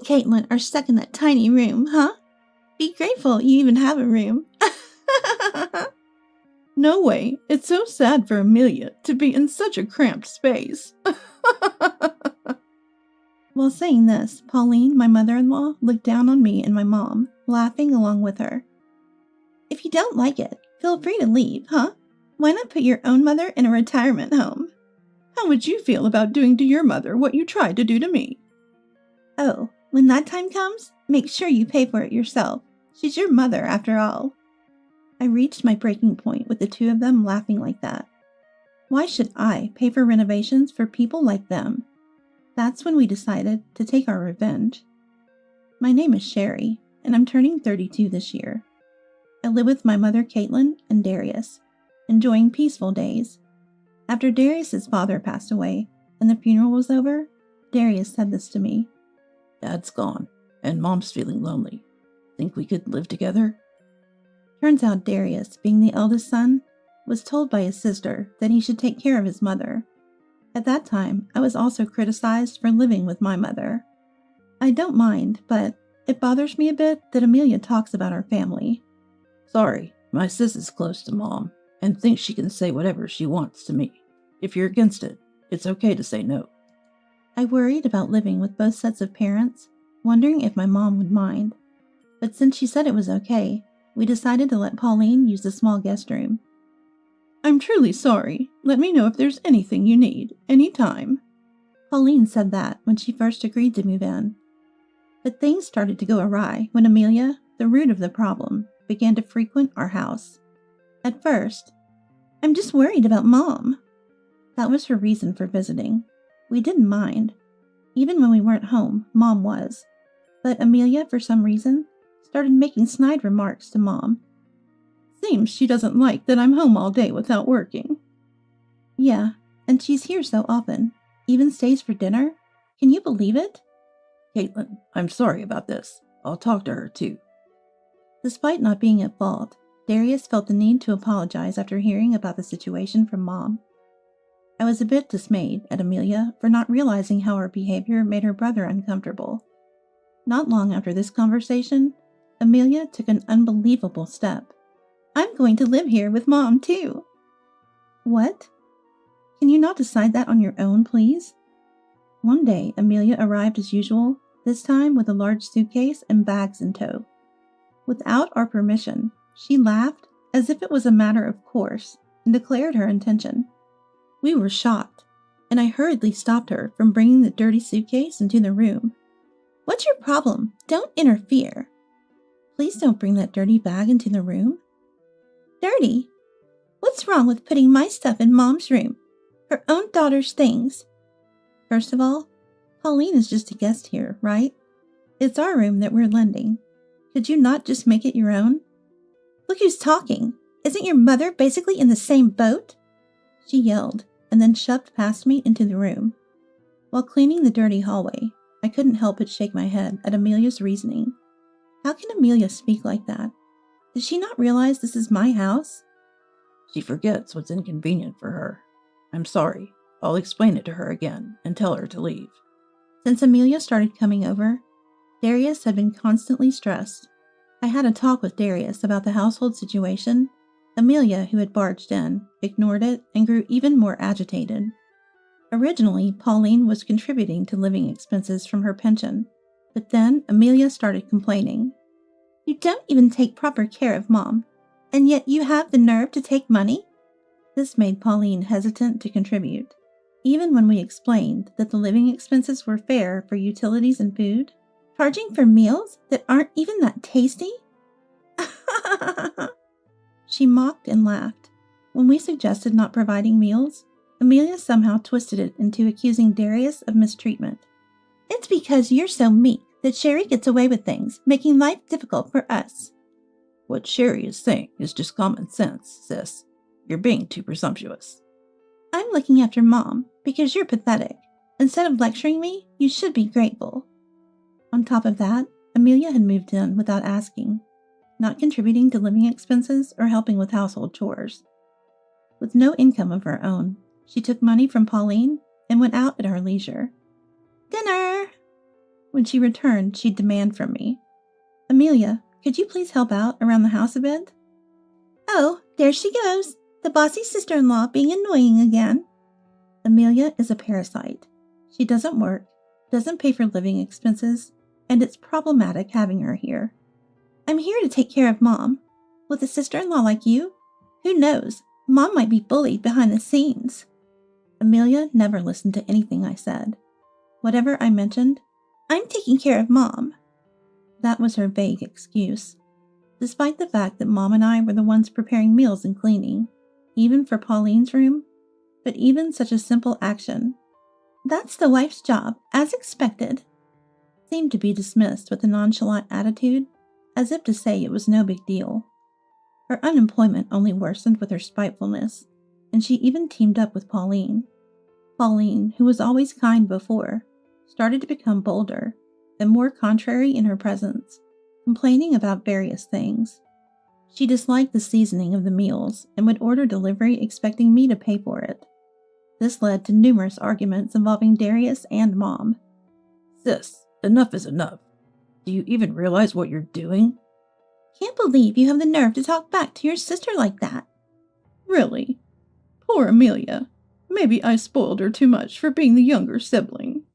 Caitlin are stuck in that tiny room, huh? Be grateful you even have a room. No way. It's so sad for Amelia to be in such a cramped space. While saying this, Pauline, my mother-in-law, looked down on me and my mom, laughing along with her. If you don't like it, feel free to leave, huh? Why not put your own mother in a retirement home? How would you feel about doing to your mother what you tried to do to me? Oh, when that time comes, make sure you pay for it yourself. She's your mother, after all. I reached my breaking point with the two of them laughing like that. Why should I pay for renovations for people like them? That's when we decided to take our revenge. My name is Sherry, and I'm turning 32 this year. I live with my mother Caitlin and Darius, enjoying peaceful days. After Darius's father passed away and the funeral was over, Darius said this to me. Dad's gone, and Mom's feeling lonely. Think we could live together? Turns out Darius, being the eldest son, was told by his sister that he should take care of his mother. At that time, I was also criticized for living with my mother. I don't mind, but it bothers me a bit that Amelia talks about our family. Sorry, my sis is close to Mom and thinks she can say whatever she wants to me. If you're against it, it's okay to say no. I worried about living with both sets of parents, wondering if my mom would mind. But since she said it was okay, we decided to let Pauline use the small guest room. I'm truly sorry. Let me know if there's anything you need, anytime. Pauline said that when she first agreed to move in. But things started to go awry when Amelia, the root of the problem, began to frequent our house. At first, I'm just worried about Mom. That was her reason for visiting. We didn't mind. Even when we weren't home, Mom was. But Amelia, for some reason, started making snide remarks to Mom. Seems she doesn't like that I'm home all day without working. Yeah, and she's here so often. Even stays for dinner. Can you believe it? Caitlin, I'm sorry about this. I'll talk to her too. Despite not being at fault, Darius felt the need to apologize after hearing about the situation from Mom. I was a bit dismayed at Amelia for not realizing how her behavior made her brother uncomfortable. Not long after this conversation, Amelia took an unbelievable step. I'm going to live here with Mom, too. What? Can you not decide that on your own, please? One day, Amelia arrived as usual, this time with a large suitcase and bags in tow. Without our permission, she laughed as if it was a matter of course and declared her intention. We were shocked, and I hurriedly stopped her from bringing the dirty suitcase into the room. What's your problem? Don't interfere. Please don't bring that dirty bag into the room. Dirty? What's wrong with putting my stuff in Mom's room? Her own daughter's things. First of all, Pauline is just a guest here, right? It's our room that we're lending. Could you not just make it your own? Look who's talking. Isn't your mother basically in the same boat? She yelled, and then shoved past me into the room. While cleaning the dirty hallway, I couldn't help but shake my head at Amelia's reasoning. How can Amelia speak like that? Does she not realize this is my house? She forgets what's inconvenient for her. I'm sorry. I'll explain it to her again and tell her to leave. Since Amelia started coming over, Darius had been constantly stressed. I had a talk with Darius about the household situation. Amelia, who had barged in, ignored it and grew even more agitated. Originally, Pauline was contributing to living expenses from her pension, but then Amelia started complaining. You don't even take proper care of Mom, and yet you have the nerve to take money? This made Pauline hesitant to contribute, even when we explained that the living expenses were fair for utilities and food. Charging for meals that aren't even that tasty? She mocked and laughed. When we suggested not providing meals, Amelia somehow twisted it into accusing Darius of mistreatment. It's because you're so meek that Sherry gets away with things, making life difficult for us. What Sherry is saying is just common sense, sis. You're being too presumptuous. I'm looking after Mom because you're pathetic. Instead of lecturing me, you should be grateful. On top of that, Amelia had moved in without asking, not contributing to living expenses or helping with household chores. With no income of her own, she took money from Pauline and went out at her leisure. Dinner! When she returned, she'd demand from me, "Amelia, could you please help out around the house a bit?" "Oh, there she goes, the bossy sister-in-law being annoying again." Amelia is a parasite. She doesn't work, doesn't pay for living expenses, and it's problematic having her here. "I'm here to take care of Mom. With a sister-in-law like you, who knows, Mom might be bullied behind the scenes." Amelia never listened to anything I said. Whatever I mentioned, "I'm taking care of Mom." That was her vague excuse, despite the fact that Mom and I were the ones preparing meals and cleaning, even for Pauline's room. But even such a simple action, "That's the wife's job, as expected," seemed to be dismissed with a nonchalant attitude, as if to say it was no big deal. Her unemployment only worsened with her spitefulness, and she even teamed up with Pauline. Pauline, who was always kind before, started to become bolder and more contrary in her presence, complaining about various things. She disliked the seasoning of the meals and would order delivery expecting me to pay for it. This led to numerous arguments involving Darius and Mom. Sis, enough is enough. Do you even realize what you're doing? "Can't believe you have the nerve to talk back to your sister like that." Really? Poor Amelia. Maybe I spoiled her too much for being the younger sibling.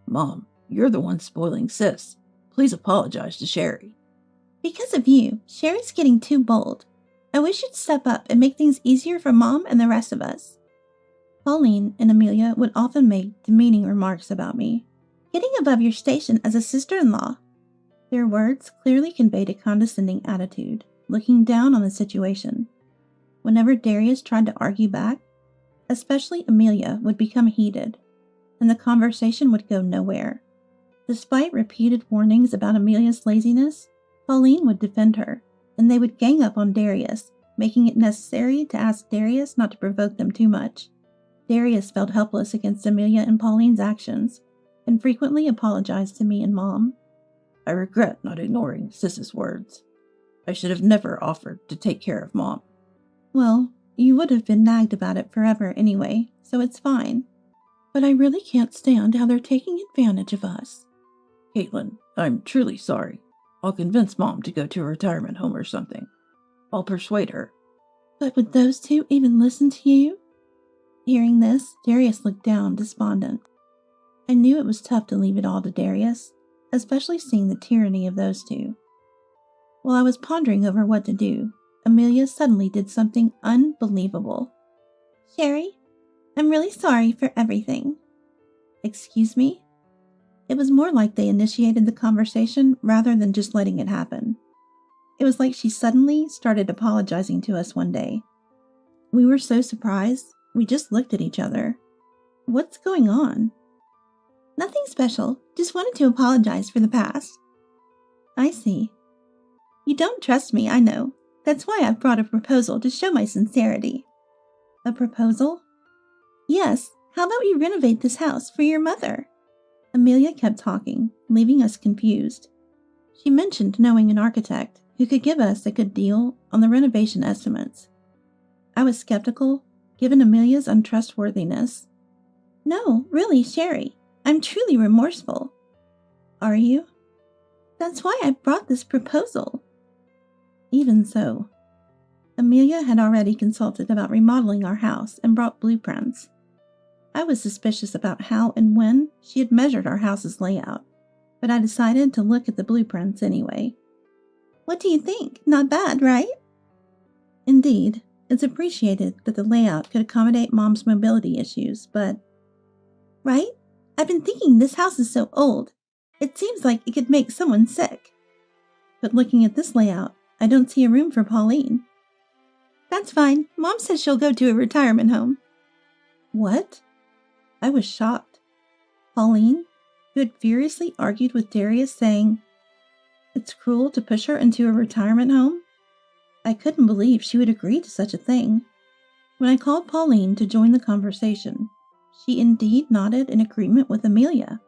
Mom, you're the one spoiling Sis. Please apologize to Sherry. "Because of you, Sherry's getting too bold. I wish you'd step up and make things easier for Mom and the rest of us." Pauline and Amelia would often make demeaning remarks about me. "Getting above your station as a sister-in-law." Their words clearly conveyed a condescending attitude, looking down on the situation. Whenever Darius tried to argue back, especially Amelia would become heated, and the conversation would go nowhere. Despite repeated warnings about Amelia's laziness, Pauline would defend her, and they would gang up on Darius, making it necessary to ask Darius not to provoke them too much. Darius felt helpless against Amelia and Pauline's actions, and frequently apologized to me and Mom. I regret not ignoring Sis's words. I should have never offered to take care of Mom. Well, you would have been nagged about it forever anyway, so it's fine. But I really can't stand how they're taking advantage of us. Caitlin, I'm truly sorry. I'll convince Mom to go to a retirement home or something. I'll persuade her. But would those two even listen to you? Hearing this, Darius looked down, despondent. I knew it was tough to leave it all to Darius, especially seeing the tyranny of those two. While I was pondering over what to do, Amelia suddenly did something unbelievable. "Sherry, I'm really sorry for everything." "Excuse me?" It was more like they initiated the conversation rather than just letting it happen. It was like she suddenly started apologizing to us one day. We were so surprised, we just looked at each other. "What's going on?" "Nothing special, just wanted to apologize for the past." "I see. You don't trust me, I know. That's why I've brought a proposal to show my sincerity." "A proposal?" "Yes, how about we renovate this house for your mother?" Amelia kept talking, leaving us confused. She mentioned knowing an architect who could give us a good deal on the renovation estimates. I was skeptical, given Amelia's untrustworthiness. "No, really, Sherry, I'm truly remorseful." "Are you?" "That's why I brought this proposal." Even so, Amelia had already consulted about remodeling our house and brought blueprints. I was suspicious about how and when she had measured our house's layout, but I decided to look at the blueprints anyway. "What do you think? Not bad, right?" Indeed, it's appreciated that the layout could accommodate Mom's mobility issues, but... "Right? I've been thinking this house is so old. It seems like it could make someone sick." "But looking at this layout, I don't see a room for Pauline." "That's fine. Mom says she'll go to a retirement home." "What?" I was shocked. Pauline, who had furiously argued with Darius, saying, "It's cruel to push her into a retirement home?" I couldn't believe she would agree to such a thing. When I called Pauline to join the conversation, she indeed nodded in agreement with Amelia.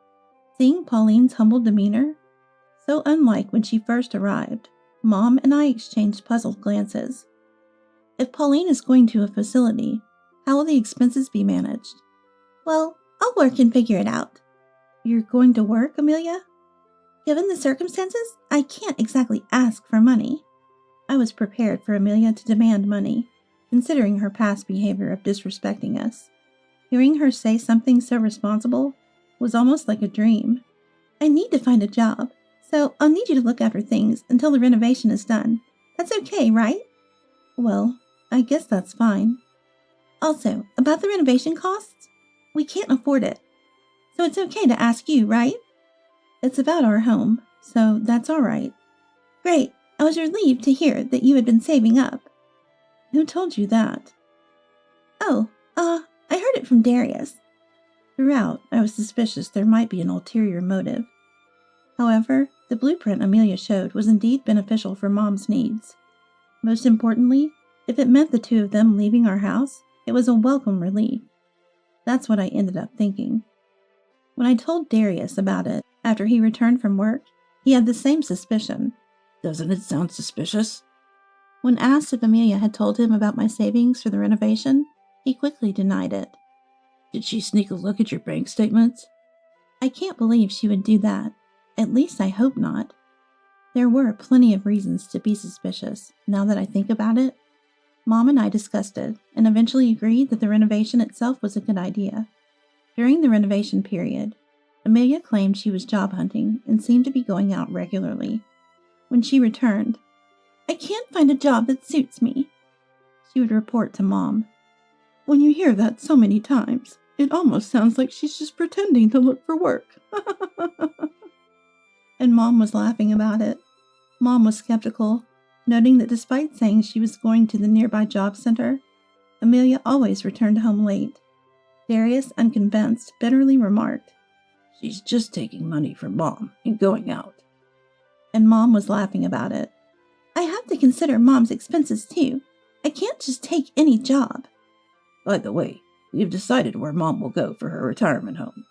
Seeing Pauline's humble demeanor, so unlike when she first arrived, Mom and I exchanged puzzled glances. If Pauline is going to a facility, how will the expenses be managed? "Well, I'll work and figure it out." "You're going to work, Amelia?" Given the circumstances, I can't exactly ask for money. I was prepared for Amelia to demand money, considering her past behavior of disrespecting us. Hearing her say something so responsible was almost like a dream. I need to find a job, so I'll need you to look after things until the renovation is done. That's okay, right? Well, I guess that's fine. Also, about the renovation costs, we can't afford it. So it's okay to ask you, right? It's about our home, so that's all right. Great. I was relieved to hear that you had been saving up. Who told you that? Oh, I heard it from Darius. Throughout, I was suspicious there might be an ulterior motive. However, the blueprint Amelia showed was indeed beneficial for Mom's needs. Most importantly, if it meant the two of them leaving our house, it was a welcome relief. That's what I ended up thinking. When I told Darius about it after he returned from work, he had the same suspicion. Doesn't it sound suspicious? When asked if Amelia had told him about my savings for the renovation, he quickly denied it. Did she sneak a look at your bank statements? I can't believe she would do that. At least I hope not. There were plenty of reasons to be suspicious, now that I think about it. Mom and I discussed it, and eventually agreed that the renovation itself was a good idea. During the renovation period, Amelia claimed she was job hunting and seemed to be going out regularly. When she returned, "I can't find a job that suits me," she would report to Mom. When you hear that so many times, it almost sounds like she's just pretending to look for work. And Mom was laughing about it. Mom was skeptical, noting that despite saying she was going to the nearby job center, Amelia always returned home late. Darius, unconvinced, bitterly remarked, "She's just taking money from Mom and going out." And Mom was laughing about it. "I have to consider Mom's expenses too. I can't just take any job." By the way, we've decided where Mom will go for her retirement home.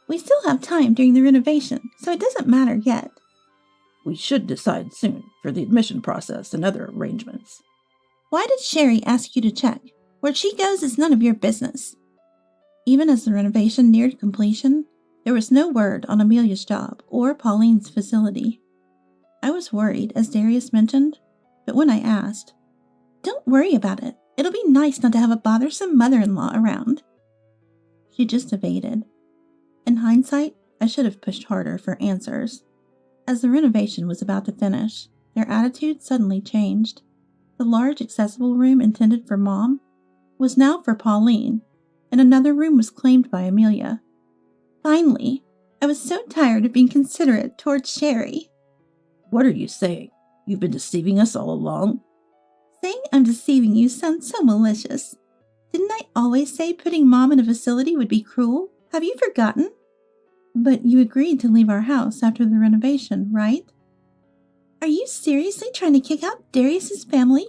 We still have time during the renovation, so it doesn't matter yet. We should decide soon for the admission process and other arrangements. Why did Sherry ask you to check? Where she goes is none of your business. Even as the renovation neared completion, there was no word on Amelia's job or Pauline's facility. I was worried, as Darius mentioned, but when I asked, "Don't worry about it. It'll be nice not to have a bothersome mother-in-law around," she just evaded. In hindsight, I should have pushed harder for answers. As the renovation was about to finish, their attitude suddenly changed. The large accessible room intended for Mom was now for Pauline, and another room was claimed by Amelia. Finally, I was so tired of being considerate towards Sherry. What are you saying? You've been deceiving us all along? Saying I'm deceiving you sounds so malicious. Didn't I always say putting Mom in a facility would be cruel? Have you forgotten? But you agreed to leave our house after the renovation, right? Are you seriously trying to kick out Darius's family?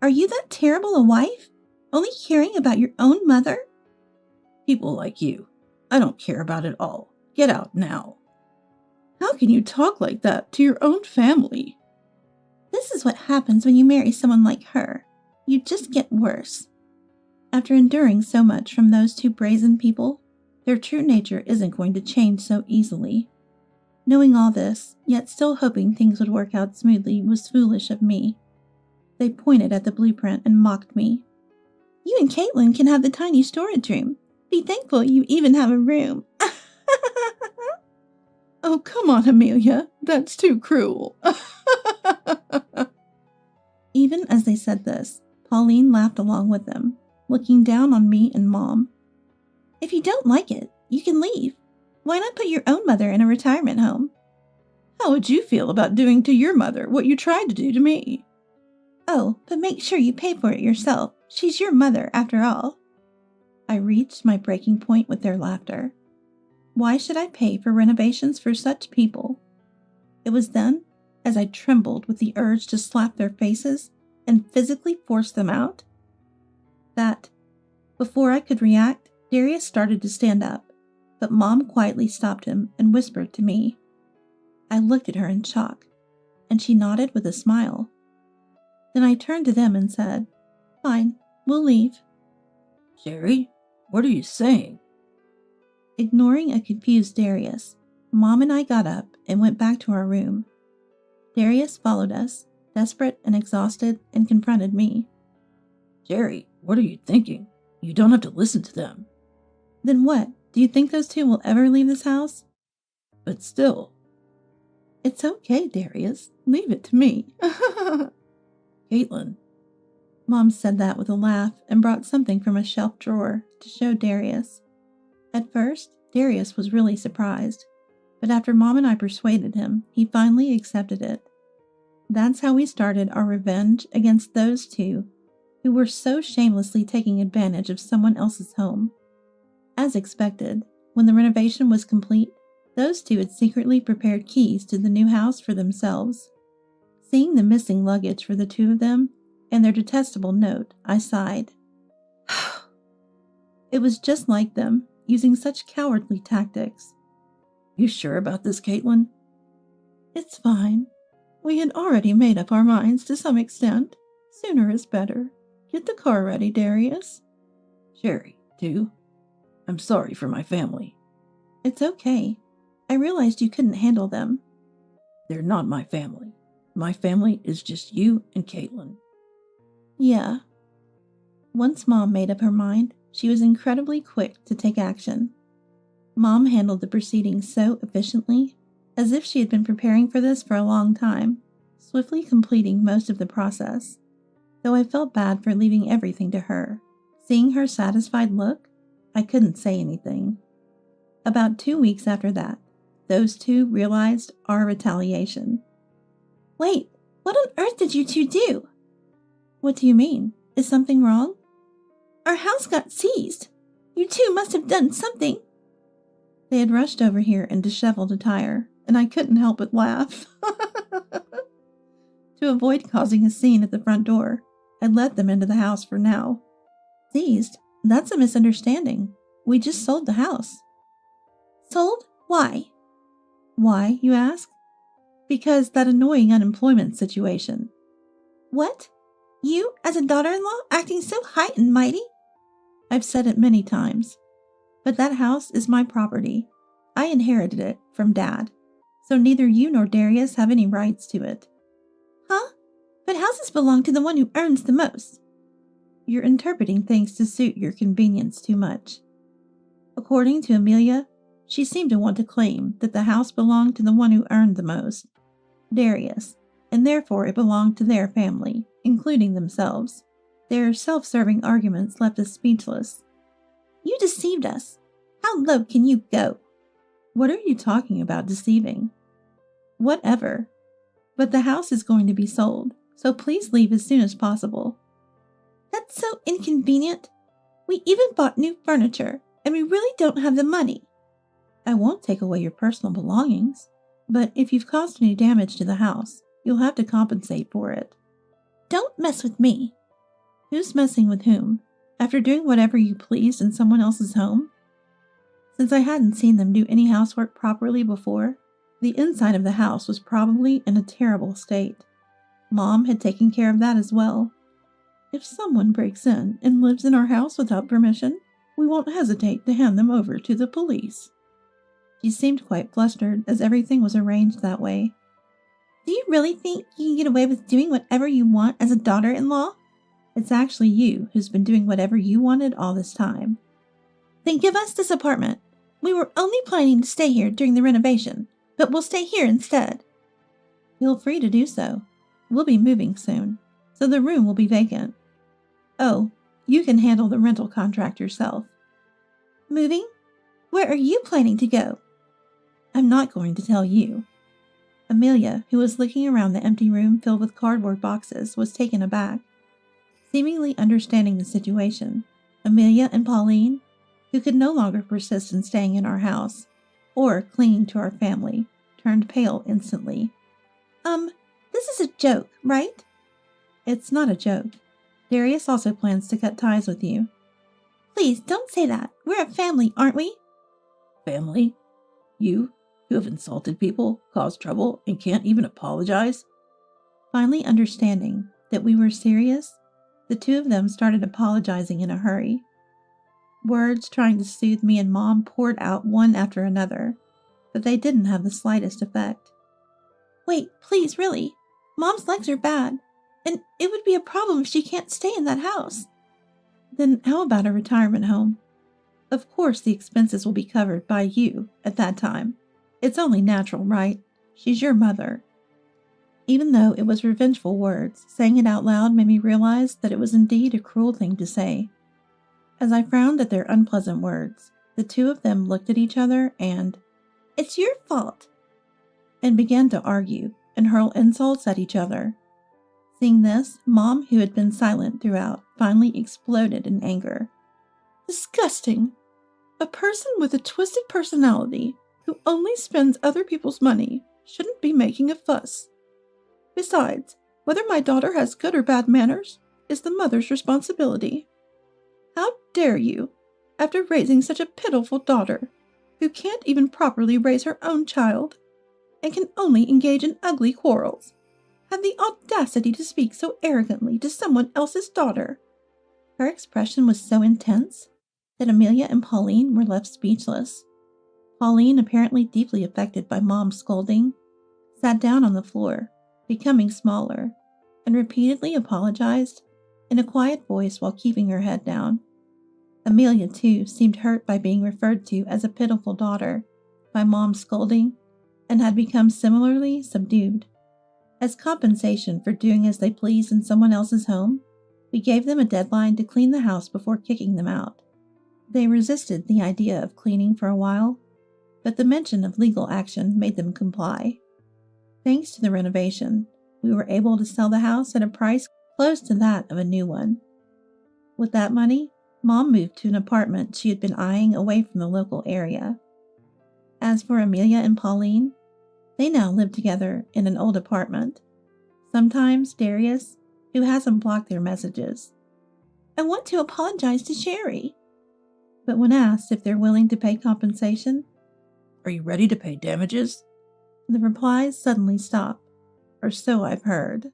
Are you that terrible a wife? Only caring about your own mother? People like you. I don't care about it all. Get out now. How can you talk like that to your own family? This is what happens when you marry someone like her. You just get worse. After enduring so much from those two brazen people, their true nature isn't going to change so easily. Knowing all this, yet still hoping things would work out smoothly, was foolish of me. They pointed at the blueprint and mocked me. You and Caitlin can have the tiny storage room. Be thankful you even have a room. Oh, come on, Amelia. That's too cruel. Even as they said this, Pauline laughed along with them, looking down on me and Mom. If you don't like it, you can leave. Why not put your own mother in a retirement home? How would you feel about doing to your mother what you tried to do to me? Oh, but make sure you pay for it yourself. She's your mother, after all. I reached my breaking point with their laughter. Why should I pay for renovations for such people? It was then, as I trembled with the urge to slap their faces and physically force them out, that, before I could react, Darius started to stand up, but Mom quietly stopped him and whispered to me. I looked at her in shock, and she nodded with a smile. Then I turned to them and said, "Fine, we'll leave." Sherry, what are you saying? Ignoring a confused Darius, Mom and I got up and went back to our room. Darius followed us, desperate and exhausted, and confronted me. Jerry, what are you thinking? You don't have to listen to them. Then what? Do you think those two will ever leave this house? But still. It's okay, Darius. Leave it to me. Caitlin. Mom said that with a laugh and brought something from a shelf drawer to show Darius. At first, Darius was really surprised, but after Mom and I persuaded him, he finally accepted it. That's how we started our revenge against those two who were so shamelessly taking advantage of someone else's home. As expected, when the renovation was complete, those two had secretly prepared keys to the new house for themselves. Seeing the missing luggage for the two of them and their detestable note, I sighed. It was just like them, using such cowardly tactics. You sure about this, Caitlin? It's fine. We had already made up our minds to some extent. Sooner is better. Get the car ready, Darius. Jerry, too. I'm sorry for my family. It's okay. I realized you couldn't handle them. They're not my family. My family is just you and Caitlin. Yeah. Once Mom made up her mind, she was incredibly quick to take action. Mom handled the proceedings so efficiently, as if she had been preparing for this for a long time, swiftly completing most of the process. Though I felt bad for leaving everything to her. Seeing her satisfied look, I couldn't say anything. About 2 weeks after that, those two realized our retaliation. Wait, what on earth did you two do? What do you mean? Is something wrong? Our house got seized. You two must have done something. They had rushed over here in disheveled attire, and I couldn't help but laugh. To avoid causing a scene at the front door, I let them into the house for now. Seized? That's a misunderstanding. We just sold the house. Sold? Why? Why, you ask? Because that annoying unemployment situation. What? You, as a daughter-in-law, acting so high and mighty? I've said it many times. But that house is my property. I inherited it from Dad, so neither you nor Darius have any rights to it. Huh? But houses belong to the one who earns the most. You're interpreting things to suit your convenience too much. According to Amelia, she seemed to want to claim that the house belonged to the one who earned the most, Darius, and therefore it belonged to their family, including themselves. Their self-serving arguments left us speechless. You deceived us. How low can you go? What are you talking about deceiving? Whatever. But the house is going to be sold, so please leave as soon as possible. That's so inconvenient. We even bought new furniture, and we really don't have the money. I won't take away your personal belongings, but if you've caused any damage to the house, you'll have to compensate for it. Don't mess with me. Who's messing with whom? After doing whatever you pleased in someone else's home? Since I hadn't seen them do any housework properly before, the inside of the house was probably in a terrible state. Mom had taken care of that as well. If someone breaks in and lives in our house without permission, we won't hesitate to hand them over to the police. She seemed quite flustered as everything was arranged that way. Do you really think you can get away with doing whatever you want as a daughter-in-law? It's actually you who's been doing whatever you wanted all this time. Then give us this apartment. We were only planning to stay here during the renovation, but we'll stay here instead. Feel free to do so. We'll be moving soon, so the room will be vacant. Oh, you can handle the rental contract yourself. Moving? Where are you planning to go? I'm not going to tell you. Amelia, who was looking around the empty room filled with cardboard boxes, was taken aback. Seemingly understanding the situation, Amelia and Pauline, who could no longer persist in staying in our house, or clinging to our family, turned pale instantly. This is a joke, right? It's not a joke. Darius also plans to cut ties with you. Please, don't say that. We're a family, aren't we? Family? You, who have insulted people, caused trouble, and can't even apologize? Finally understanding that we were serious, the two of them started apologizing in a hurry. Words trying to soothe me and Mom poured out one after another. but they didn't have the slightest effect. Wait, please, really. Mom's legs are bad, and it would be a problem if she can't stay in that house. Then how about a retirement home? Of course the expenses will be covered by you at that time. It's only natural, right? She's your mother. Even though it was revengeful words, saying it out loud made me realize that it was indeed a cruel thing to say. As I frowned at their unpleasant words, the two of them looked at each other and, "It's your fault," and began to argue and hurl insults at each other. Seeing this, Mom, who had been silent throughout, finally exploded in anger. "Disgusting! A person with a twisted personality who only spends other people's money shouldn't be making a fuss. Besides, whether my daughter has good or bad manners is the mother's responsibility. How dare you, after raising such a pitiful daughter, who can't even properly raise her own child, and can only engage in ugly quarrels, have the audacity to speak so arrogantly to someone else's daughter?" Her expression was so intense that Amelia and Pauline were left speechless. Pauline, apparently deeply affected by Mom's scolding, sat down on the floor, becoming smaller, and repeatedly apologized in a quiet voice while keeping her head down. Amelia, too, seemed hurt by being referred to as a pitiful daughter by Mom's scolding, and had become similarly subdued. As compensation for doing as they pleased in someone else's home, we gave them a deadline to clean the house before kicking them out. They resisted the idea of cleaning for a while, but the mention of legal action made them comply. Thanks to the renovation, we were able to sell the house at a price close to that of a new one. With that money, Mom moved to an apartment she had been eyeing away from the local area. As for Amelia and Pauline, they now live together in an old apartment. Sometimes Darius, who hasn't blocked their messages, "I want to apologize to Sherry." But when asked if they're willing to pay compensation, Are you ready to pay damages? the replies suddenly stop, or so I've heard.